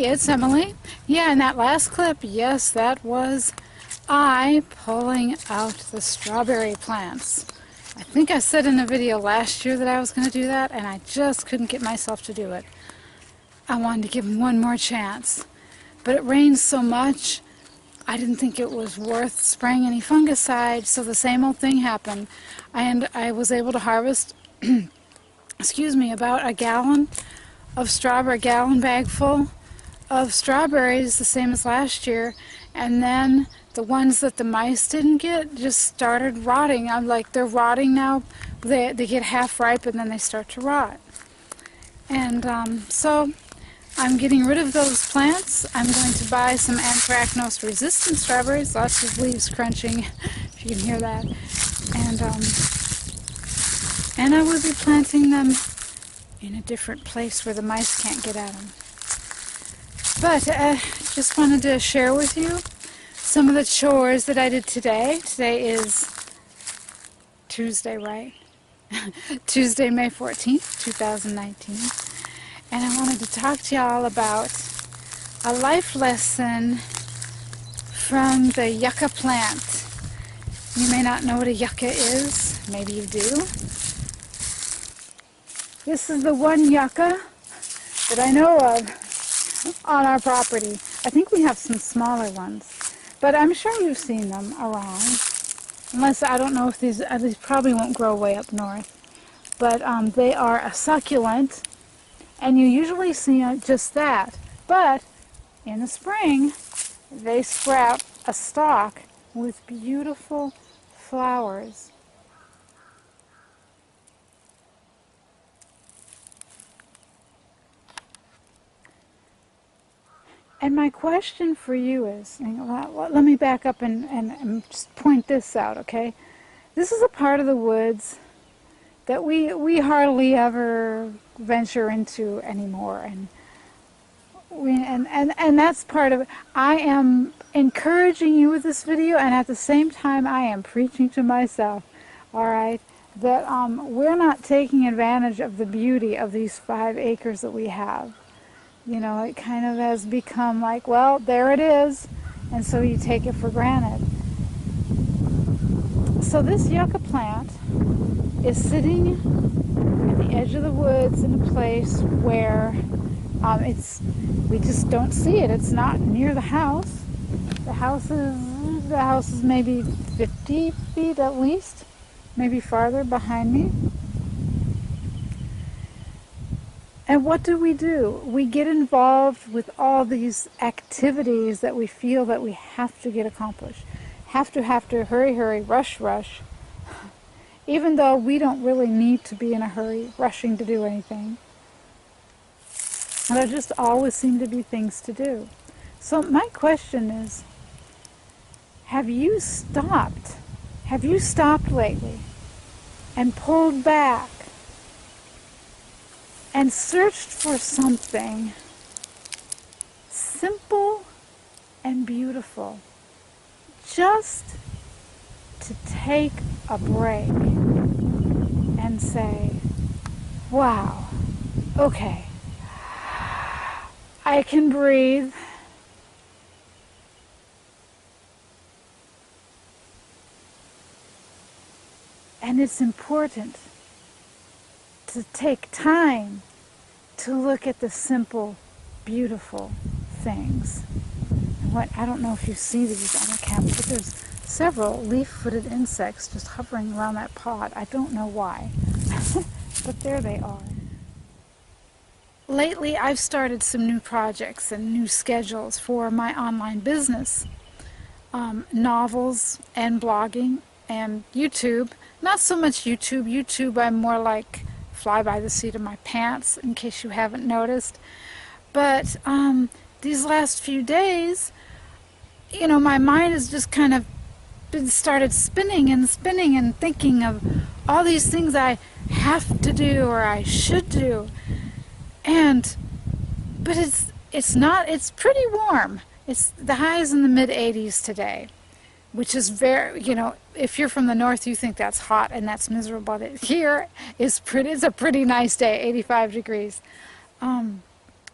it's Emily. Yeah, in that last clip, yes, that was I pulling out the strawberry plants. I think I said in a video last year that I was going to do that, and I just couldn't get myself to do it. I wanted to give them one more chance. But it rained so much, I didn't think it was worth spraying any fungicide, so the same old thing happened. And I was able to harvest, excuse me, about a gallon bag full of strawberries, the same as last year, and then the ones that the mice didn't get just started rotting. I'm like, they're rotting now. They get half ripe and then they start to rot. And so I'm getting rid of those plants. I'm going to buy some anthracnose resistant strawberries, lots of leaves crunching, if you can hear that. And I will be planting them in a different place where the mice can't get at them. But I just wanted to share with you some of the chores that I did today. Today is Tuesday, right? Tuesday, May 14th, 2019. And I wanted to talk to y'all about a life lesson from the yucca plant. You may not know what a yucca is. Maybe you do. This is the one yucca that I know of on our property. I think we have some smaller ones, but I'm sure you've seen them around. Unless, I don't know if these probably won't grow way up north. But they are a succulent, and you usually see just that. But in the spring, they sprout a stalk with beautiful flowers. And my question for you is, let me back up and just point this out, okay? This is a part of the woods that we hardly ever venture into anymore, and that's part of it. I am encouraging you with this video, and at the same time I am preaching to myself, all right, that we're not taking advantage of the beauty of these 5 acres that we have. You know, it kind of has become like, well, there it is, and so you take it for granted. So this yucca plant is sitting at the edge of the woods in a place where we just don't see it. It's not near the house. The house is maybe 50 feet at least, maybe farther behind me. And what do? We get involved with all these activities that we feel that we have to get accomplished. Have to, hurry, rush. Even though we don't really need to be in a hurry, rushing to do anything. There just always seem to be things to do. So my question is, have you stopped? Have you stopped lately and pulled back and searched for something simple and beautiful, just to take a break and say, wow, okay, I can breathe. And it's important to take time to look at the simple, beautiful things. I don't know if you see these on the camera, but there's several leaf-footed insects just hovering around that pot. I don't know why, but there they are. Lately, I've started some new projects and new schedules for my online business. Novels and blogging and YouTube. Not so much YouTube. YouTube, I'm more like fly by the seat of my pants, in case you haven't noticed. But these last few days, you know, my mind has just kind of started spinning and thinking of all these things I have to do or I should do. But it's pretty warm. The high is in the mid-80s today, which is very, you know, if you're from the north, you think that's hot and that's miserable. But here it's a pretty nice day, 85 degrees.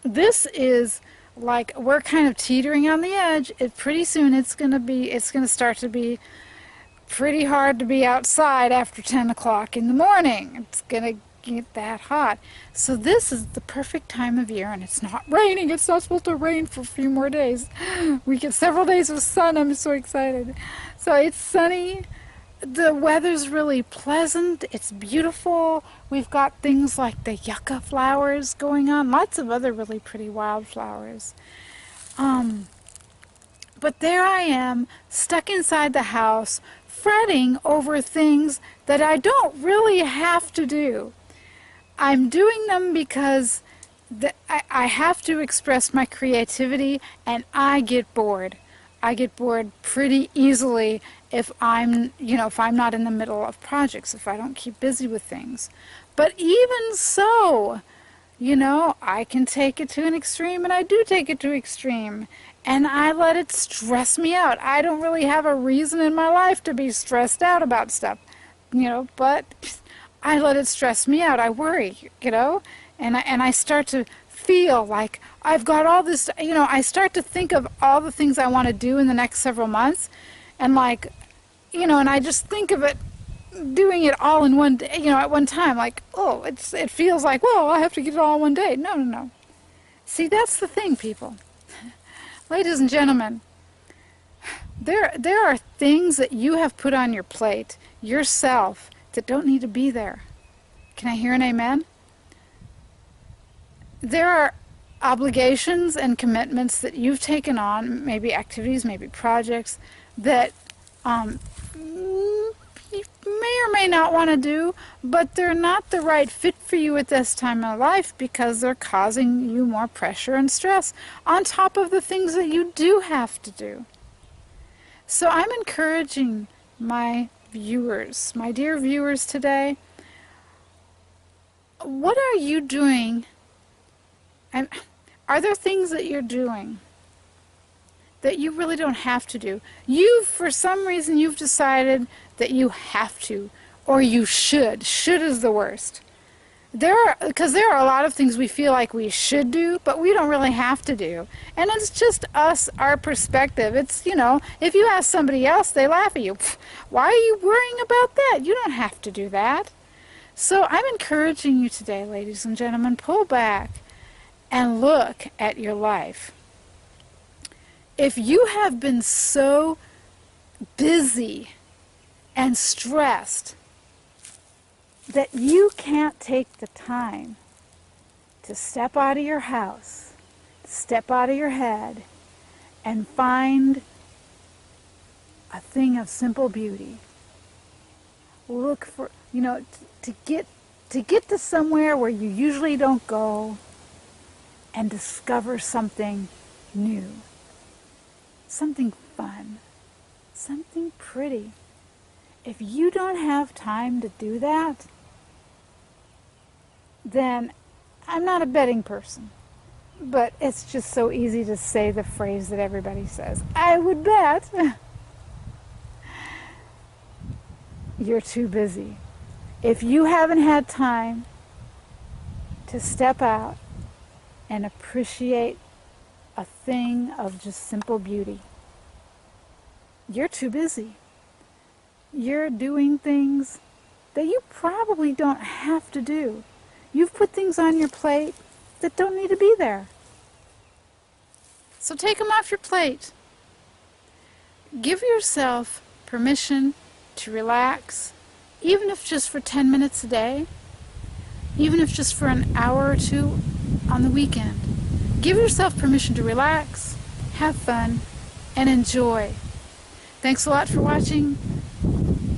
This is like we're kind of teetering on the edge. Pretty soon it's going to start to be pretty hard to be outside after 10 o'clock in the morning. It's going to get that hot. So this is the perfect time of year, and it's not raining. It's not supposed to rain for a few more days. We get several days of sun. I'm so excited. So it's sunny. The weather's really pleasant. It's beautiful. We've got things like the yucca flowers going on. Lots of other really pretty wildflowers. But there I am, stuck inside the house, fretting over things that I don't really have to do. I'm doing them because I have to express my creativity, and I get bored. I get bored pretty easily if I'm not in the middle of projects, if I don't keep busy with things. But even so, I can take it to an extreme, and I do take it to extreme. And I let it stress me out. I don't really have a reason in my life to be stressed out about stuff, but I let it stress me out. I worry, and I start to feel like I've got all this, I start to think of all the things I want to do in the next several months, and and I just think of it, doing it all in one day, at one time, like, oh, it feels like, well, I have to get it all in one day. No. See, that's the thing, people. Ladies and gentlemen, there are things that you have put on your plate yourself that don't need to be there. Can I hear an amen? There are obligations and commitments that you've taken on, maybe activities, maybe projects, that you may or may not want to do, but they're not the right fit for you at this time of life because they're causing you more pressure and stress on top of the things that you do have to do. So I'm encouraging my viewers, my dear viewers today, what are you doing? And are there things that you're doing that you really don't have to do? For some reason, you've decided that you have to, or you should. Should is the worst. Because there are a lot of things we feel like we should do, but we don't really have to do. And it's just us, our perspective. It's, if you ask somebody else, they laugh at you. Why are you worrying about that? You don't have to do that. So I'm encouraging you today, ladies and gentlemen, pull back and look at your life. If you have been so busy and stressed that you can't take the time to step out of your house, step out of your head, and find a thing of simple beauty, look for, to get to somewhere where you usually don't go and discover something new, something fun, something pretty. If you don't have time to do that, then I'm not a betting person, but it's just so easy to say the phrase that everybody says. I would bet. You're too busy. If you haven't had time to step out and appreciate a thing of just simple beauty, you're too busy. You're doing things that you probably don't have to do. You've put things on your plate that don't need to be there. So take them off your plate. Give yourself permission to relax, even if just for 10 minutes a day, even if just for an hour or two on the weekend. Give yourself permission to relax, have fun, and enjoy. Thanks a lot for watching.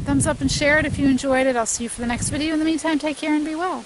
Thumbs up and share it if you enjoyed it. I'll see you for the next video. In the meantime, take care and be well.